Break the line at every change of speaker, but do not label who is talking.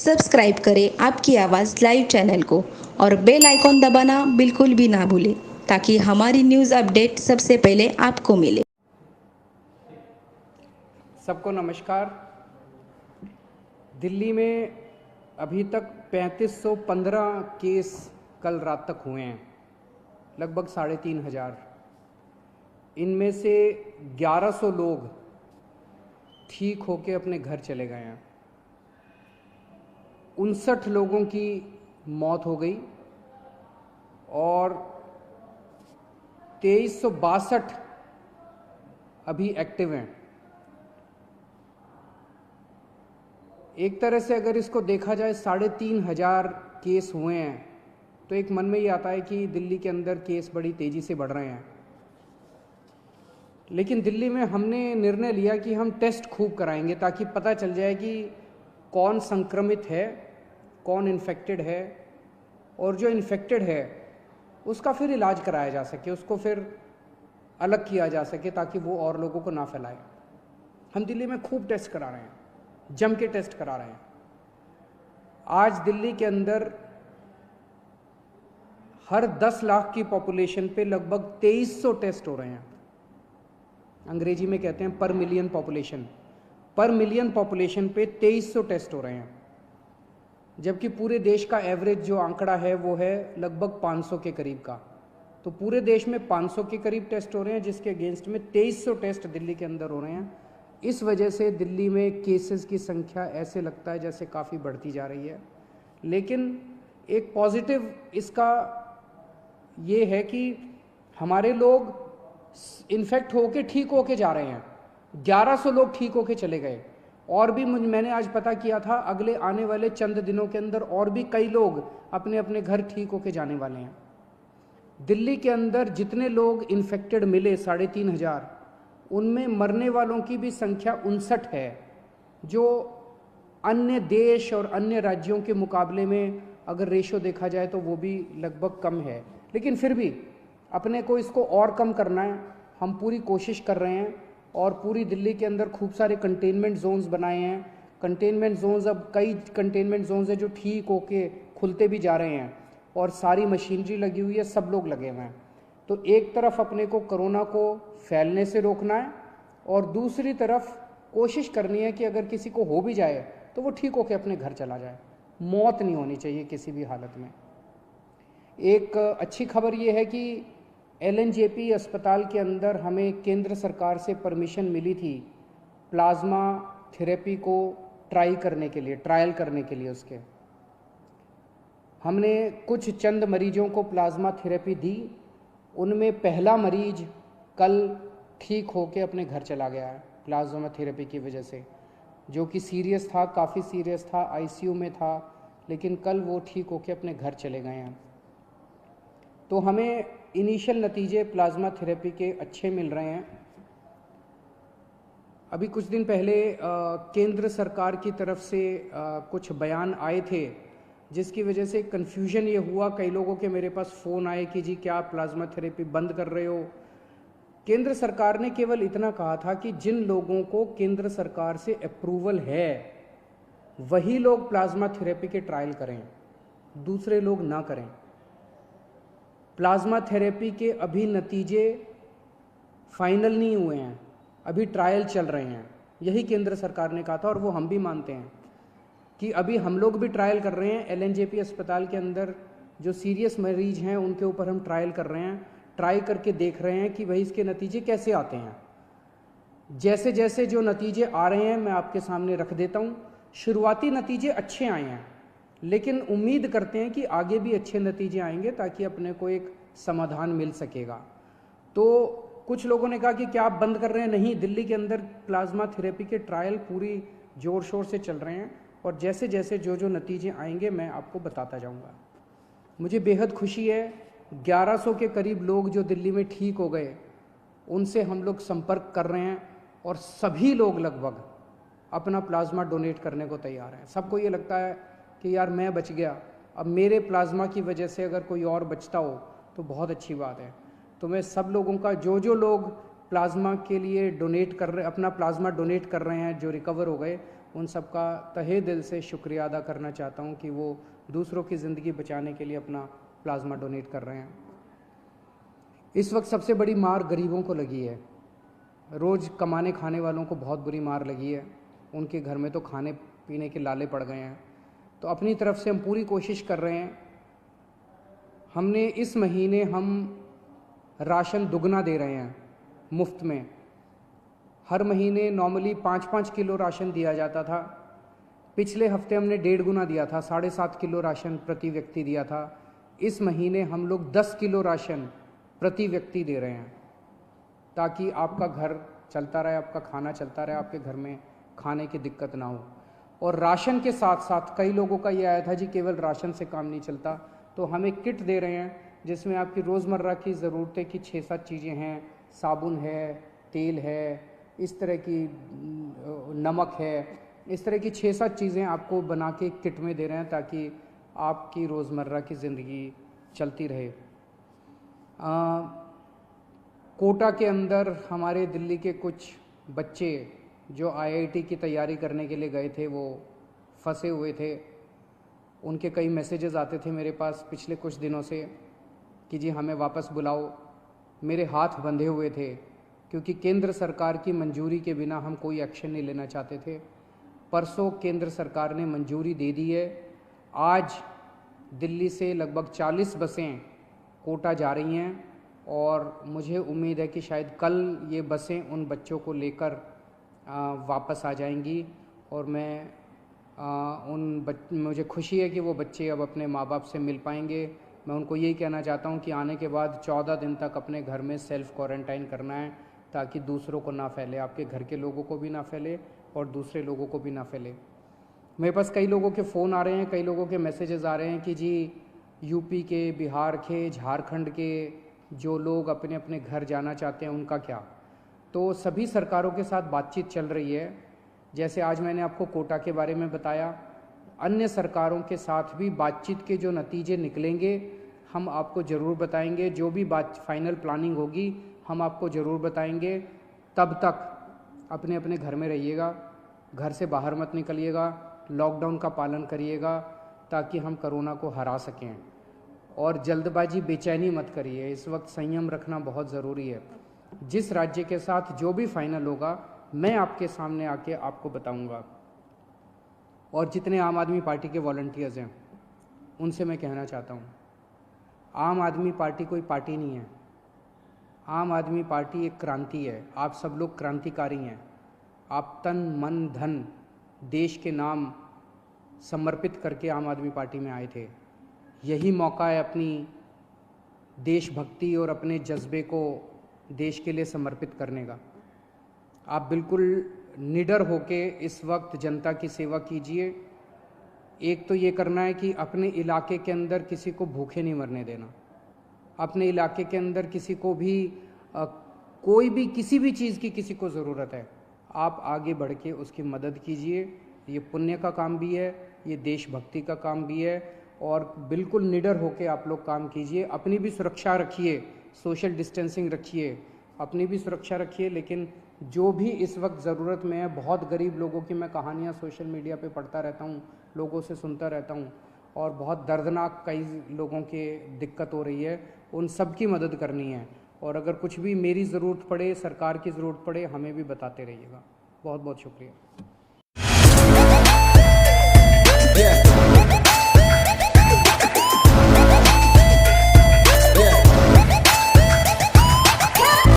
Subscribe करें आपकी आवाज़ लाइव चैनल को और बेल आइकॉन दबाना बिल्कुल भी ना भूलें ताकि हमारी न्यूज़ अपडेट सबसे पहले आपको मिले।
सबको नमस्कार। दिल्ली में अभी तक 3515 केस कल रात तक हुए हैं, लगभग 3500। इनमें से 1100 लोग ठीक होके अपने घर चले गए हैं। 59 लोगों की मौत हो गई और 2362 अभी एक्टिव हैं। एक तरह से अगर इसको देखा जाए 3500 केस हुए हैं तो एक मन में ये आता है कि दिल्ली के अंदर केस बड़ी तेज़ी से बढ़ रहे हैं। लेकिन दिल्ली में हमने निर्णय लिया कि हम टेस्ट खूब कराएंगे ताकि पता चल जाए कि कौन संक्रमित है, कौन इन्फेक्टेड है, और जो इन्फेक्टेड है उसका फिर इलाज कराया जा सके, उसको फिर अलग किया जा सके ताकि वो और लोगों को ना फैलाए। हम दिल्ली में खूब टेस्ट करा रहे हैं, जम के टेस्ट करा रहे हैं। आज दिल्ली के अंदर हर 10 लाख की पॉपुलेशन पे लगभग 2300 टेस्ट हो रहे हैं। अंग्रेजी में कहते हैं पर मिलियन पॉपुलेशन। पर मिलियन पॉपुलेशन पे 2300 टेस्ट हो रहे हैं, जबकि पूरे देश का एवरेज जो आंकड़ा है वो है लगभग 500 के करीब का। तो पूरे देश में 500 के करीब टेस्ट हो रहे हैं, जिसके अगेंस्ट में 2300 टेस्ट दिल्ली के अंदर हो रहे हैं। इस वजह से दिल्ली में केसेस की संख्या ऐसे लगता है जैसे काफ़ी बढ़ती जा रही है। लेकिन एक पॉजिटिव इसका ये है कि हमारे लोग इन्फेक्ट होके ठीक होके जा रहे हैं। 1100 लोग ठीक होके चले गए, और भी मैंने आज पता किया था अगले आने वाले चंद दिनों के अंदर और भी कई लोग अपने अपने घर ठीक होके जाने वाले हैं। दिल्ली के अंदर जितने लोग इन्फेक्टेड मिले 3500, उनमें मरने वालों की भी संख्या 59 है, जो अन्य देश और अन्य राज्यों के मुकाबले में अगर रेशो देखा जाए तो वो भी लगभग कम है। लेकिन फिर भी अपने को इसको और कम करना है, हम पूरी कोशिश कर रहे हैं और पूरी दिल्ली के अंदर खूब सारे कंटेनमेंट जोन्स बनाए हैं। कंटेनमेंट जोन्स, अब कई कंटेनमेंट जोन्स हैं जो ठीक होके खुलते भी जा रहे हैं और सारी मशीनरी लगी हुई है, सब लोग लगे हुए हैं। तो एक तरफ अपने को कोरोना को फैलने से रोकना है और दूसरी तरफ कोशिश करनी है कि अगर किसी को हो भी जाए तो वो ठीक होके अपने घर चला जाए। मौत नहीं होनी चाहिए किसी भी हालत में। एक अच्छी खबर ये है कि LNJP अस्पताल के अंदर हमें केंद्र सरकार से परमिशन मिली थी प्लाज्मा थेरेपी को ट्रायल करने के लिए। उसके हमने कुछ चंद मरीजों को प्लाज्मा थेरेपी दी। उनमें पहला मरीज कल ठीक होके अपने घर चला गया है प्लाज्मा थेरेपी की वजह से, जो कि सीरियस था, काफ़ी सीरियस था, ICU में था, लेकिन कल वो ठीक होके अपने घर चले गए हैं। तो हमें इनिशियल नतीजे प्लाज्मा थेरेपी के अच्छे मिल रहे हैं। अभी कुछ दिन पहले केंद्र सरकार की तरफ से कुछ बयान आए थे, जिसकी वजह से कन्फ्यूजन ये हुआ, कई लोगों के मेरे पास फ़ोन आए कि जी क्या आप प्लाज्मा थेरेपी बंद कर रहे हो। केंद्र सरकार ने केवल इतना कहा था कि जिन लोगों को केंद्र सरकार से अप्रूवल है वही लोग प्लाज्मा थेरेपी के ट्रायल करें, दूसरे लोग ना करें। प्लाज्मा थेरेपी के अभी नतीजे फाइनल नहीं हुए हैं, अभी ट्रायल चल रहे हैं, यही केंद्र सरकार ने कहा था और वो हम भी मानते हैं कि अभी हम लोग भी ट्रायल कर रहे हैं। LNJP अस्पताल के अंदर जो सीरियस मरीज हैं उनके ऊपर हम ट्रायल कर रहे हैं, ट्राई करके देख रहे हैं कि भाई इसके नतीजे कैसे आते हैं। जैसे जैसे जो नतीजे आ रहे हैं मैं आपके सामने रख देता हूँ। शुरुआती नतीजे अच्छे आए हैं, लेकिन उम्मीद करते हैं कि आगे भी अच्छे नतीजे आएंगे ताकि अपने को एक समाधान मिल सकेगा। तो कुछ लोगों ने कहा कि क्या आप बंद कर रहे हैं? नहीं, दिल्ली के अंदर प्लाज्मा थेरेपी के ट्रायल पूरी जोर शोर से चल रहे हैं और जैसे जैसे जो नतीजे आएंगे मैं आपको बताता जाऊंगा। मुझे बेहद खुशी है, 1100 के करीब लोग जो दिल्ली में ठीक हो गए उनसे हम लोग संपर्क कर रहे हैं और सभी लोग लगभग अपना प्लाज्मा डोनेट करने को तैयार हैं। सबको ये लगता है कि यार मैं बच गया, अब मेरे प्लाज्मा की वजह से अगर कोई और बचता हो तो बहुत अच्छी बात है। तो मैं सब लोगों का, जो लोग प्लाज्मा के लिए डोनेट कर रहे, अपना प्लाज्मा डोनेट कर रहे हैं, जो रिकवर हो गए, उन सब का तहे दिल से शुक्रिया अदा करना चाहता हूँ कि वो दूसरों की ज़िंदगी बचाने के लिए अपना प्लाज्मा डोनेट कर रहे हैं। इस वक्त सबसे बड़ी मार गरीबों को लगी है। रोज़ कमाने खाने वालों को बहुत बुरी मार लगी है। उनके घर में तो खाने पीने के लाले पड़ गए हैं। तो अपनी तरफ से हम पूरी कोशिश कर रहे हैं। हमने इस महीने हम राशन दुगना दे रहे हैं मुफ्त में। हर महीने नॉर्मली 5-5 किलो राशन दिया जाता था। पिछले हफ्ते हमने 1.5 गुना दिया था, 7.5 किलो राशन प्रति व्यक्ति दिया था। इस महीने हम लोग 10 किलो राशन प्रति व्यक्ति दे रहे हैं, ताकि आपका घर चलता रहे, आपका खाना चलता रहे, आपके घर में खाने की दिक्कत ना हो। और राशन के साथ साथ कई लोगों का ये आया था जी केवल राशन से काम नहीं चलता, तो हम एक किट दे रहे हैं जिसमें आपकी रोज़मर्रा की ज़रूरतें की 6-7 चीज़ें हैं। साबुन है, तेल है, इस तरह की नमक है, इस तरह की 6-7 चीज़ें आपको बना के किट में दे रहे हैं ताकि आपकी रोज़मर्रा की ज़िंदगी चलती रहे। कोटा के अंदर हमारे दिल्ली के कुछ बच्चे जो IIT की तैयारी करने के लिए गए थे वो फंसे हुए थे। उनके कई मैसेजेस आते थे मेरे पास पिछले कुछ दिनों से कि जी हमें वापस बुलाओ। मेरे हाथ बंधे हुए थे क्योंकि केंद्र सरकार की मंजूरी के बिना हम कोई एक्शन नहीं लेना चाहते थे। परसों केंद्र सरकार ने मंजूरी दे दी है। आज दिल्ली से लगभग 40 बसें कोटा जा रही हैं और मुझे उम्मीद है कि शायद कल ये बसें उन बच्चों को लेकर वापस आ जाएंगी। और मुझे खुशी है कि वो बच्चे अब अपने माँ बाप से मिल पाएंगे। मैं उनको यही कहना चाहता हूँ कि आने के बाद 14 दिन तक अपने घर में सेल्फ़ क्वारंटाइन करना है ताकि दूसरों को ना फैले, आपके घर के लोगों को भी ना फैले और दूसरे लोगों को भी ना फैले। मेरे पास कई लोगों के फ़ोन आ रहे हैं, कई लोगों के मैसेजेस आ रहे हैं कि जी यूपी के, बिहार के, झारखंड के जो लोग अपने अपने घर जाना चाहते हैं उनका क्या। तो सभी सरकारों के साथ बातचीत चल रही है। जैसे आज मैंने आपको कोटा के बारे में बताया, अन्य सरकारों के साथ भी बातचीत के जो नतीजे निकलेंगे हम आपको ज़रूर बताएंगे। जो भी फाइनल प्लानिंग होगी हम आपको ज़रूर बताएंगे। तब तक अपने अपने घर में रहिएगा, घर से बाहर मत निकलिएगा, लॉकडाउन का पालन करिएगा ताकि हम कोरोना को हरा सकें। और जल्दबाजी, बेचैनी मत करिए। इस वक्त संयम रखना बहुत ज़रूरी है। जिस राज्य के साथ जो भी फाइनल होगा मैं आपके सामने आके आपको बताऊंगा। और जितने आम आदमी पार्टी के वॉलंटियर्स हैं उनसे मैं कहना चाहता हूँ, आम आदमी पार्टी कोई पार्टी नहीं है। आम आदमी पार्टी एक क्रांति है। आप सब लोग क्रांतिकारी हैं। आप तन मन धन देश के नाम समर्पित करके आम आदमी पार्टी में आए थे। यही मौका है अपनी देशभक्ति और अपने जज्बे को देश के लिए समर्पित करने का। आप बिल्कुल निडर होके इस वक्त जनता की सेवा कीजिए। एक तो ये करना है कि अपने इलाके के अंदर किसी को भूखे नहीं मरने देना। अपने इलाके के अंदर किसी को भी कोई भी किसी भी चीज़ की किसी को ज़रूरत है, आप आगे बढ़ के उसकी मदद कीजिए। ये पुण्य का काम भी है, ये देशभक्ति का काम भी है। और बिल्कुल निडर होके आप लोग काम कीजिए। अपनी भी सुरक्षा रखिए, सोशल डिस्टेंसिंग रखिए, अपनी भी सुरक्षा रखिए। लेकिन जो भी इस वक्त ज़रूरत में है, बहुत गरीब लोगों की मैं कहानियाँ सोशल मीडिया पे पढ़ता रहता हूँ, लोगों से सुनता रहता हूँ और बहुत दर्दनाक कई लोगों के दिक्कत हो रही है। उन सब की मदद करनी है। और अगर कुछ भी मेरी ज़रूरत पड़े, सरकार की ज़रूरत पड़े, हमें भी बताते रहिएगा। बहुत बहुत शुक्रिया।